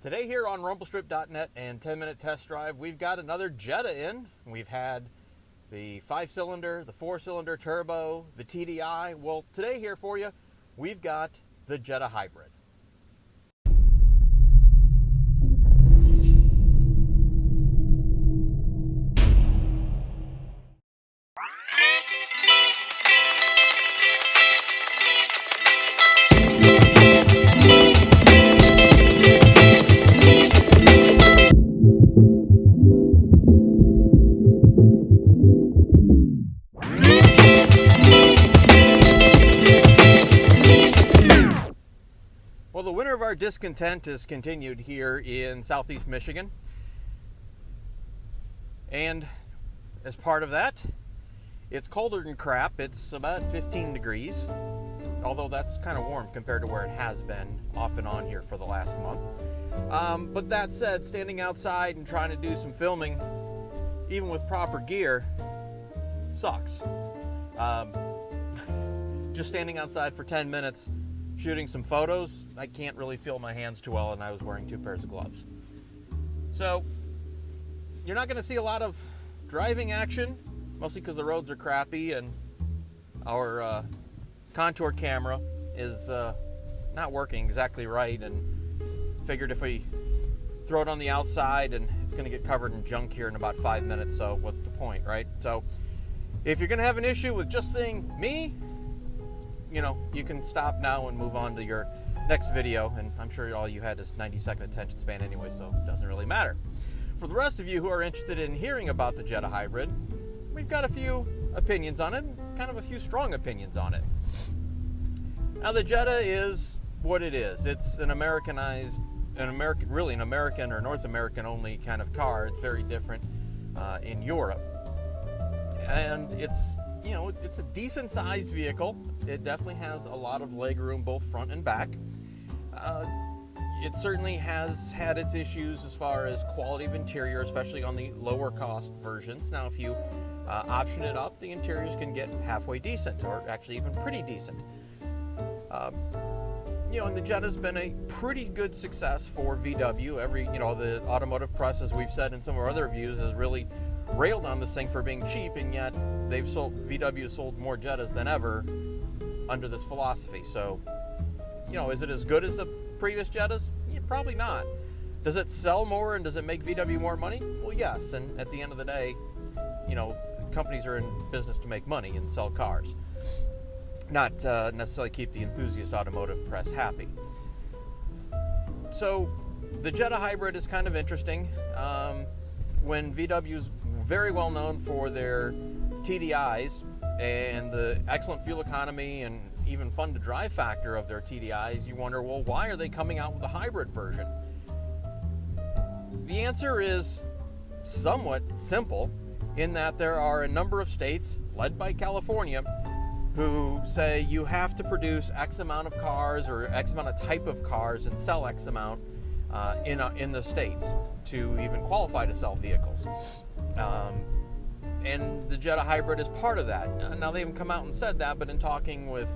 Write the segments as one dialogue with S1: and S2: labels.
S1: Today here on Rumblestrip.NET and 10-minute test drive, we've got another Jetta in. We've had the 5-cylinder, the 4-cylinder turbo, the TDI. Well, today here for you, we've got the Jetta Hybrid. Well, the winter of our discontent is continued here in southeast Michigan. And as part of that, it's colder than crap. It's about 15 degrees, although that's kind of warm compared to where it has been off and on here for the last month. But that said, standing outside and trying to do some filming, even with proper gear, sucks. Just standing outside for 10 minutes, shooting some photos, I can't really feel my hands too well, and I was wearing 2 pairs of gloves. So, you're not going to see a lot of driving action, mostly because the roads are crappy and our contour camera is not working exactly right, and figured if we throw it on the outside and it's going to get covered in junk here in about 5 minutes, so what's the point, right? So, if you're going to have an issue with just seeing me, you know, you can stop now and move on to your next video, and I'm sure all you had is 90-second attention span anyway, so it doesn't really matter. For the rest of you who are interested in hearing about the Jetta Hybrid, we've got a few opinions on it, kind of a few strong opinions on it. Now, the Jetta is what it is. It's an Americanized, really an American or North American only kind of car. It's very different in Europe, and it's a decent sized vehicle. It definitely has a lot of leg room, both front and back. It certainly has had its issues as far as quality of interior, especially on the lower cost versions. Now, if you option it up, the interiors can get halfway decent, or actually even pretty decent. And the Jetta's been a pretty good success for VW. The automotive press, as we've said in some of our other reviews, has really railed on this thing for being cheap, and yet VW has sold more Jettas than ever under this philosophy. So, is it as good as the previous Jettas? Yeah, probably not. Does it sell more and does it make VW more money? Well, yes. And at the end of the day, companies are in business to make money and sell cars, not necessarily keep the enthusiast automotive press happy. So, the Jetta Hybrid is kind of interesting. When VW's very well known for their TDIs and the excellent fuel economy and even fun to drive factor of their TDIs, you wonder, well, why are they coming out with a hybrid version? The answer is somewhat simple, in that there are a number of states, led by California, who say you have to produce X amount of cars or X amount of type of cars and sell X amount in the states to even qualify to sell vehicles. And the Jetta Hybrid is part of that. Now, they haven't come out and said that, but in talking with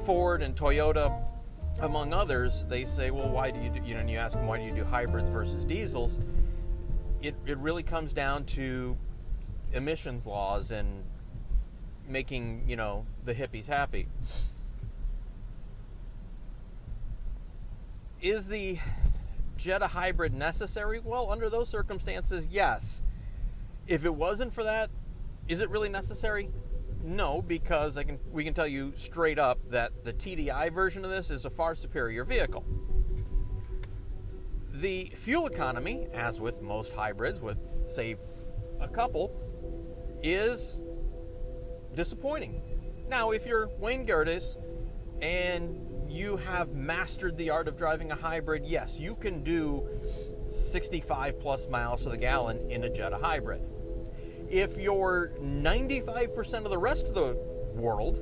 S1: Ford and Toyota, among others, they say, well, why do you do, and you ask them, why do you do hybrids versus diesels? It really comes down to emissions laws and making, the hippies happy. Is the Jetta Hybrid necessary? Well, under those circumstances, yes. If it wasn't for that, is it really necessary? No, because we can tell you straight up that the TDI version of this is a far superior vehicle. The fuel economy, as with most hybrids, with save a couple, is disappointing. Now, if you're Wayne Gerdes and you have mastered the art of driving a hybrid, yes, you can do 65 plus miles to the gallon in a Jetta Hybrid. If you're 95% of the rest of the world,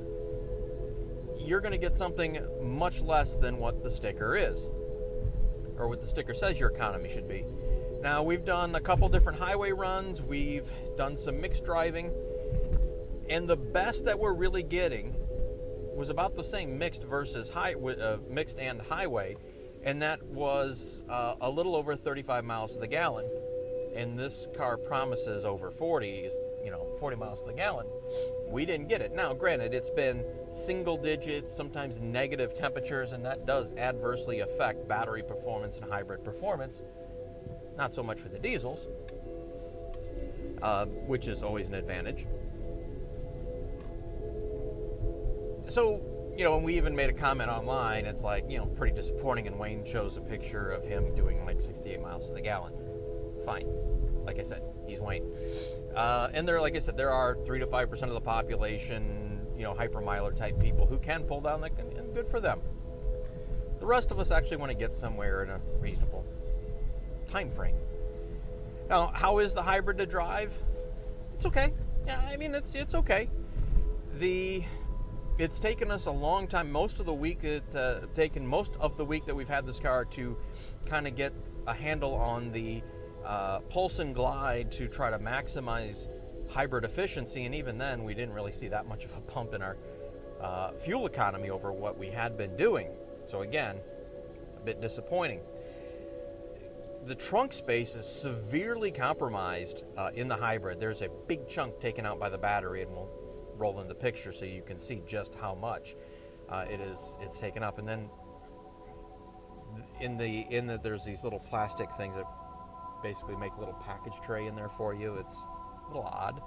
S1: you're going to get something much less than what the sticker is, or what the sticker says your economy should be. Now, we've done a couple different highway runs, we've done some mixed driving, and the best that we're really getting was about the same mixed versus mixed and highway and that was a little over 35 miles to the gallon. And this car promises over 40, 40 miles to the gallon. We didn't get it. Now, granted, it's been single digit, sometimes negative temperatures, and that does adversely affect battery performance and hybrid performance. Not so much for the diesels, which is always an advantage. So, and we even made a comment online, it's like, pretty disappointing, and Wayne shows a picture of him doing like 68 miles to the gallon. Fine. Like I said, he's Wayne. And like I said, there are 3 to 5% of the population, hypermiler type people who can pull down, and good for them. The rest of us actually want to get somewhere in a reasonable time frame. Now, how is the hybrid to drive? It's okay. Yeah, I mean, it's okay. It's taken us a long time. Most of the week that we've had this car to kind of get a handle on the pulse and glide to try to maximize hybrid efficiency, and even then we didn't really see that much of a pump in our fuel economy over what we had been doing. So again, a bit disappointing. The trunk space is severely compromised in the hybrid. There's a big chunk taken out by the battery, and we'll roll in the picture so you can see just how much it's taken up. And then there's these little plastic things that basically make a little package tray in there for you. It's a little odd.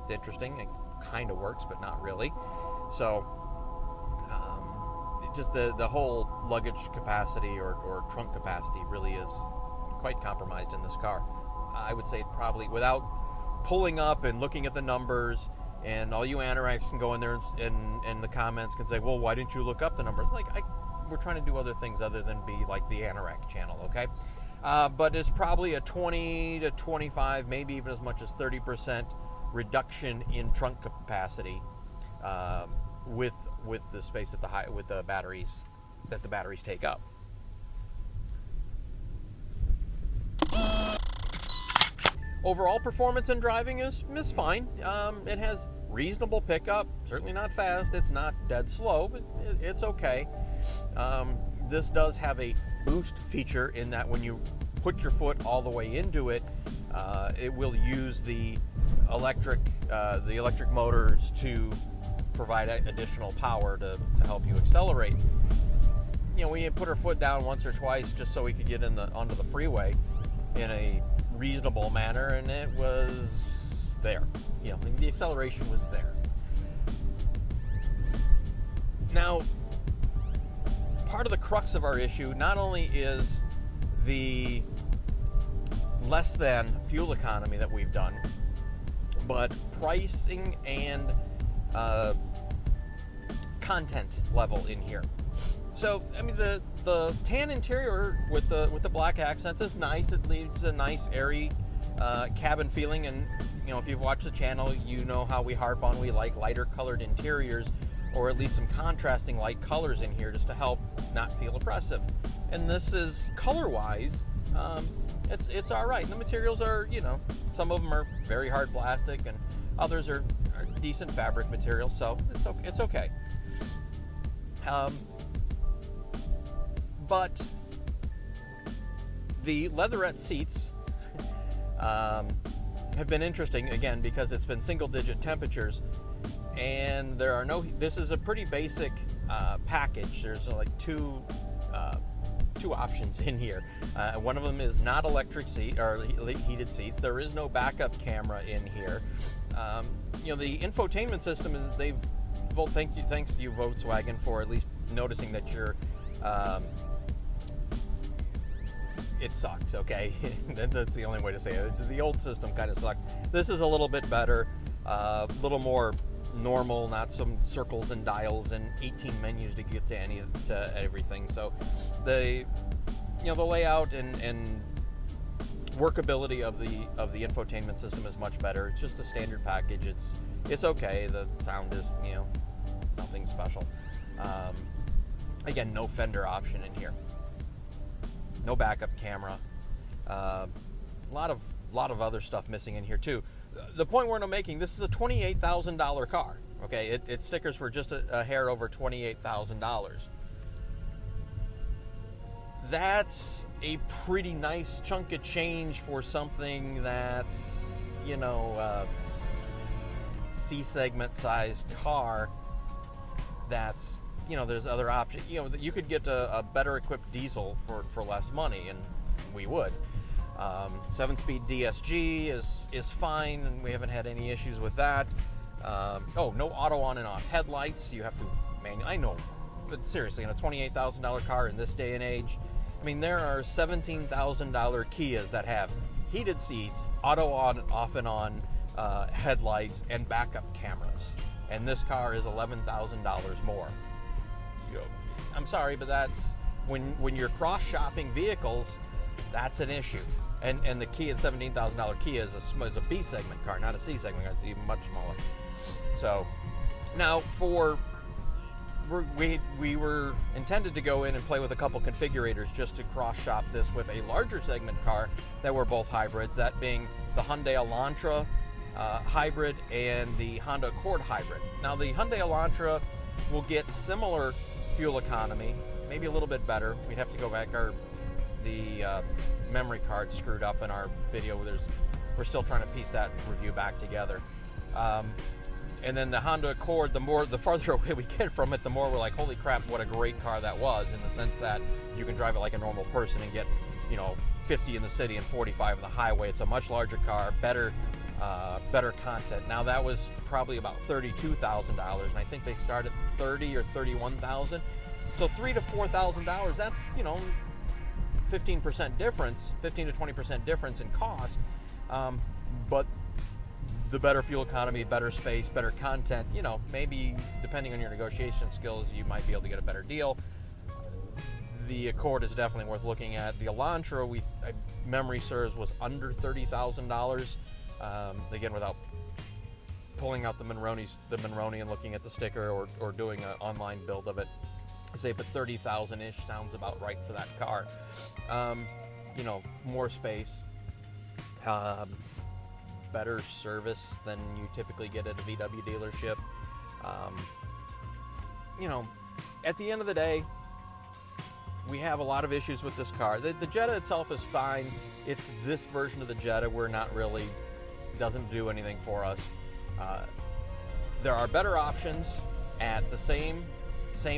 S1: It's interesting. It kind of works, but not really. So just the whole luggage capacity or trunk capacity really is quite compromised in this car. I would say probably, without pulling up and looking at the numbers, and all you anoraks can go in there and the comments can say, well, why didn't you look up the numbers? We're trying to do other things other than be like the anorak channel, okay? But it's probably a 20 to 25, maybe even as much as 30% reduction in trunk capacity with the space with the batteries that the batteries take up. Overall performance in driving is fine. It has reasonable pickup, certainly not fast. It's not dead slow, but it's okay. This does have a boost feature in that when you put your foot all the way into it, it will use the electric motors to provide additional power to help you accelerate. We had put our foot down once or twice just so we could get onto the freeway in a reasonable manner, and it was there. The acceleration was there. Now, part of the crux of our issue not only is the less than fuel economy that we've done, but pricing and content level in here. So, I mean, the tan interior with the black accents is nice. It leaves a nice, airy cabin feeling. And if you've watched the channel, you know how we harp on we like lighter colored interiors, or at least some contrasting light colors in here, just to help not feel oppressive. And this is color-wise, it's all right. And the materials are, some of them are very hard plastic, and others are decent fabric materials. So it's okay. But the leatherette seats have been interesting, again, because it's been single-digit temperatures, and this is a pretty basic package. There's like two options in here. One of them is not electric seat or heated seats. There is no backup camera in here. The infotainment system is thanks to you Volkswagen for at least noticing that you're it sucks, okay? That's the only way to say it. The old system kind of sucked. This is a little bit better, a little more normal, not some circles and dials and 18 menus to get to everything. So the layout and workability of the infotainment system is much better. It's just a standard package. It's okay. The sound is nothing special. Again, no fender option in here. No backup camera. A lot of other stuff missing in here too. The point we're making, this is a $28,000 car. Okay, it stickers for just a hair over $28,000. that's a pretty nice chunk of change for something that's, you know, C segment sized car. That's, you know, there's other options. You know, you could get a better equipped diesel for less money, and we would. 7-speed DSG is fine, and we haven't had any issues with that. Oh, no auto on and off headlights. You have to manually. I know, but seriously, in a $28,000 car in this day and age, I mean, there are $17,000 Kias that have heated seats, auto on, off and on headlights, and backup cameras. And this car is $11,000 more. I'm sorry, but that's when you're cross-shopping vehicles, that's an issue. And the Kia, $17,000 Kia is a B segment car, not a C segment car, even much smaller. So now we were intended to go in and play with a couple configurators just to cross-shop this with a larger segment car that were both hybrids, that being the Hyundai Elantra hybrid and the Honda Accord hybrid. Now the Hyundai Elantra will get similar fuel economy, maybe a little bit better. We'd have to go back. The memory card screwed up in our video. We're still trying to piece that review back together. And then the Honda Accord, the farther away we get from it, the more we're like, holy crap, what a great car that was, in the sense that you can drive it like a normal person and get, you know, 50 in the city and 45 on the highway. It's a much larger car, better content. Now that was probably about $32,000, and I think they start at $30,000 or $31,000. So $3,000 to $4,000. That's, you know, 15% difference, 15 to 20% difference in cost. But the better fuel economy, better space, better content. You know, maybe depending on your negotiation skills, you might be able to get a better deal. The Accord is definitely worth looking at. The Elantra, memory serves, was under $30,000. Again, without pulling out the Monroney and looking at the sticker or doing an online build of it, I say, but 30,000-ish sounds about right for that car. You know, more space, better service than you typically get at a VW dealership. You know, at the end of the day, we have a lot of issues with this car. The Jetta itself is fine. It's this version of the Jetta we're not really, doesn't do anything for us. There are better options at the same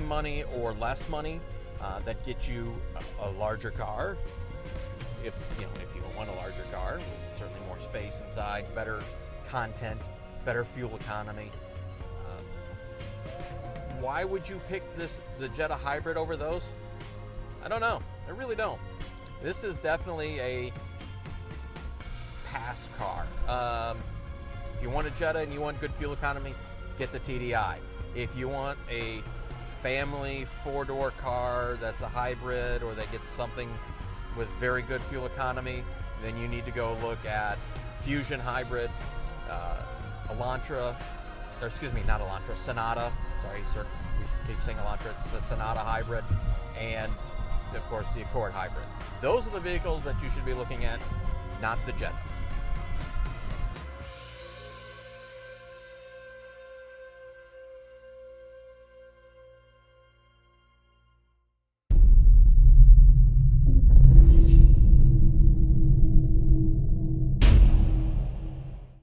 S1: money or less money that get you a larger car. If you want a larger car, with certainly more space inside, better content, better fuel economy. Why would you pick the Jetta Hybrid over those? I don't know. I really don't. This is definitely a pass car. If you want a Jetta and you want good fuel economy, get the TDI. If you want a family four-door car that's a hybrid or that gets something with very good fuel economy, then you need to go look at Fusion Hybrid, Elantra, or excuse me, not Elantra, Sonata. Sorry, sir, we keep saying Elantra. It's the Sonata Hybrid, and of course the Accord Hybrid. Those are the vehicles that you should be looking at, not the Jetta.